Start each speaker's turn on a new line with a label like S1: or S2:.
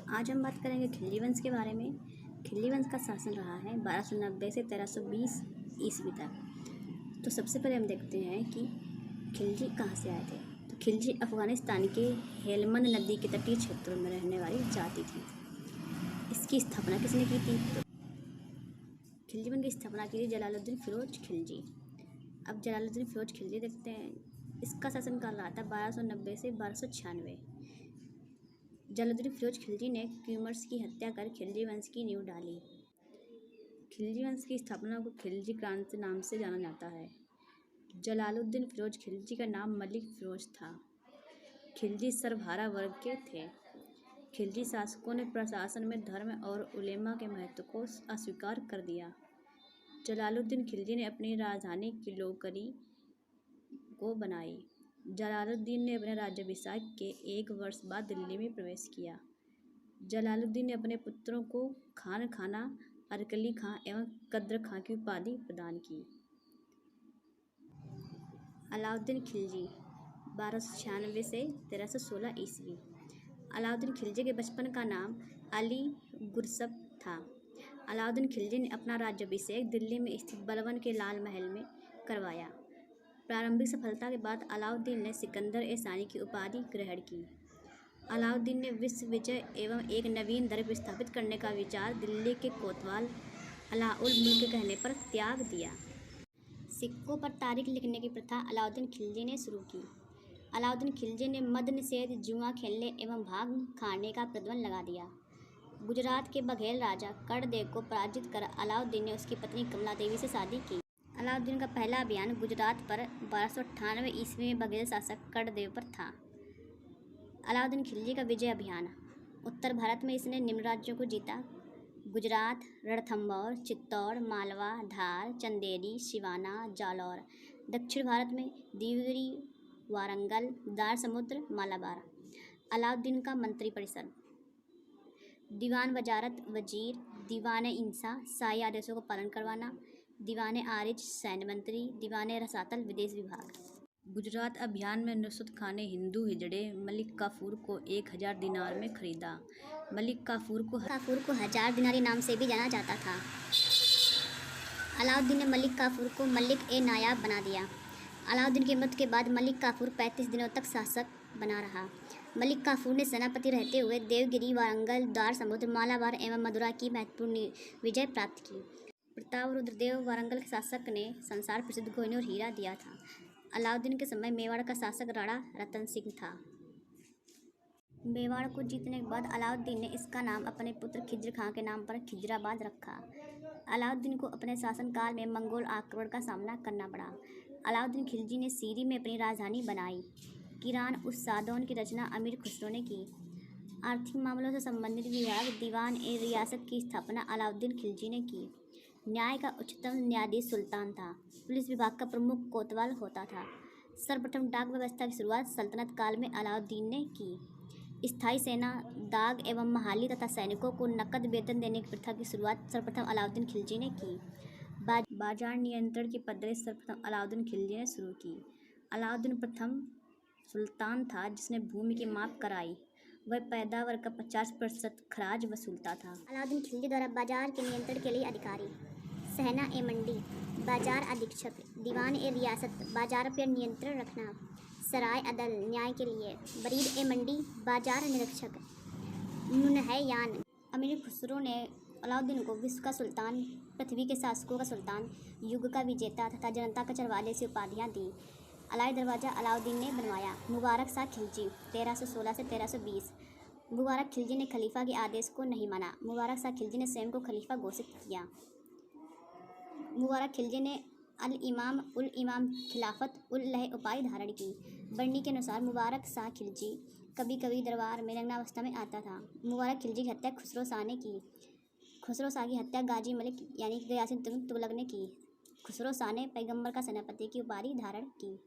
S1: आज हम बात करेंगे खिल्जी वंश के बारे में। खिल्जी वंश का शासन रहा है 1290 से 1320 ईस्वी तक। तो सबसे पहले हम देखते हैं कि खिल्जी कहाँ से आए थे। तो खिल्जी अफगानिस्तान के हेलमंद नदी के तटीय क्षेत्रों में रहने वाली जाति थी। इसकी स्थापना किसने की थी? तो खिल्जी वंश की स्थापना की थी जलालुद्दीन फिरोज खिल्जी। अब जलालुद्दीन फिरोज खिल्जी देखते हैं। इसका शासनकाल रहा था 1290 से 1296। जलालुद्दीन फिरोज खिल्जी ने क्यूमर्स की हत्या कर खिल्जी वंश की नींव डाली। खिल्जी वंश की स्थापना को खिल्जी क्रांति नाम से जाना जाता है। जलालुद्दीन फिरोज खिल्जी का नाम मलिक फिरोज था। खिल्जी सरभारा वर्ग के थे। खिल्जी शासकों ने प्रशासन में धर्म और उलेमा के महत्व को अस्वीकार कर दिया। जलालुद्दीन खिल्जी ने अपनी राजधानी किलोकरी को बनाई। जलालुद्दीन ने अपने राज्याभिषेक के 1 वर्ष बाद दिल्ली में प्रवेश किया। जलालुद्दीन ने अपने पुत्रों को खान खाना, अरकली खां एवं कद्र खां की उपाधि प्रदान की। अलाउद्दीन खिलजी 1296 से 1316 ईस्वी। अलाउद्दीन खिलजी के बचपन का नाम अली गुरसब था। अलाउद्दीन खिलजी ने अपना राज्याभिषेक दिल्ली में स्थित बलबन के लाल महल में करवाया। प्रारंभिक सफलता के बाद अलाउद्दीन ने सिकंदर-ए-सानी की उपाधि ग्रहण की। अलाउद्दीन ने विश्व विजय एवं एक नवीन दर्प स्थापित करने का विचार दिल्ली के कोतवाल अलाउल मुल्क कहने पर त्याग दिया। सिक्कों पर तारीख लिखने की प्रथा अलाउद्दीन खिलजी ने शुरू की। अलाउद्दीन खिलजी ने मद निषेध, जुआ खेलने एवं भांग खाने का प्रतिबंध लगा दिया। गुजरात के बघेल राजा कर्णदेव को पराजित कर अलाउद्दीन ने उसकी पत्नी कमला देवी से शादी की। अलाउद्दीन का पहला अभियान गुजरात पर 1298 ईस्वी में बघेल शासक कर्णदेव पर था। अलाउद्दीन खिलजी का विजय अभियान। उत्तर भारत में इसने निम्न राज्यों को जीता: गुजरात, रणथंभौर, चित्तौड़, मालवा, धार, चंदेरी, सिवाना, जालौर। दक्षिण भारत में दिवरी, वारंगल, दार समुद्र, मालाबार। अलाउद्दीन का मंत्री परिषद: दीवान वजारत वजीर, दीवान इंसा शाही आदेशों का पालन करवाना, दीवान आरिज सैन्य मंत्री, दीवान रसातल विदेश विभाग। गुजरात अभियान में नुसरत खान ने हिंदू हिजड़े मलिक काफूर को 1000 दिनार में खरीदा। मलिक काफूर को 1000 दिनारी नाम से भी जाना जाता था। अलाउद्दीन ने मलिक काफूर को मलिक ए नायाब बना दिया। अलाउद्दीन की मृत्यु के बाद मलिक काफूर 35 दिनों तक शासक बना रहा। मलिक काफूर ने सेनापति रहते हुए देवगिरी, वारंगल, दार समुद्र, मालाबार एवं मदुरा की महत्वपूर्ण विजय प्राप्त की। प्रताप रुद्रदेव वारंगल के शासक ने संसार प्रसिद्ध गहने और हीरा दिया था। अलाउद्दीन के समय मेवाड़ का शासक राणा रतन सिंह था। मेवाड़ को जीतने के बाद अलाउद्दीन ने इसका नाम अपने पुत्र खिज्र खां के नाम पर खिजराबाद रखा। अलाउद्दीन को अपने शासनकाल में मंगोल आक्रमण का सामना करना पड़ा। अलाउद्दीन खिलजी ने सीरी में अपनी राजधानी बनाई। किरान उस सादौन की रचना अमीर खुसरो ने की। आर्थिक मामलों से संबंधित विभाग दीवान ए रियासत की स्थापना अलाउद्दीन खिलजी ने की। न्याय का उच्चतम न्यायाधीश सुल्तान था। पुलिस विभाग का प्रमुख कोतवाल होता था। सर्वप्रथम डाक व्यवस्था की शुरुआत सल्तनत काल में अलाउद्दीन ने की। स्थायी सेना, दाग एवं महाली तथा सैनिकों को नकद वेतन देने की प्रथा की शुरुआत सर्वप्रथम अलाउद्दीन खिलजी ने की। बाजार नियंत्रण की पद्धति सर्वप्रथम अलाउद्दीन खिलजी ने शुरू की। अलाउद्दीन प्रथम सुल्तान था जिसने भूमि की माप कराई। वह पैदावार का 50% खराज वसूलता था। अलाउद्दीन खिलजी द्वारा बाजार के नियंत्रण के लिए अधिकारी: सहना ए मंडी, बाजार अधीक्षक, दीवान ए रियासत, बाजार पर नियंत्रण रखना, सराय अदल, न्याय के लिए, बरीद ए मंडी, बाजार निरीक्षक, नुनहयान। अमीर खुसरो ने अलाउद्दीन को विश्व का सुल्तान, पृथ्वी के शासकों का सुल्तान, युग का विजेता तथा जनता का चरवाले से उपाधियाँ दी। अलाई दरवाज़ा अलाउद्दीन ने बनवाया। मुबारक शाह खिलजी 1316 से 1320। मुबारक खिलजी ने खलीफा के आदेश को नहीं माना। मुबारक शाह खिलजी ने स्वयं को खलीफा घोषित किया। मुबारक खिलजी ने अल-इमाम उल इमाम खिलाफत उल लह उपाधि धारण की। बरनी के अनुसार मुबारक शाह खिलजी कभी कभी दरबार में नग्नावस्था में आता था। मुबारक खिलजी की हत्या खुसरो शाह ने की। खुसरो शाह की हत्या गाजी मलिक यानी गयासुद्दीन तुगलक ने की। खुसरो शाह ने पैगंबर का सेनापति की उपाधि धारण की।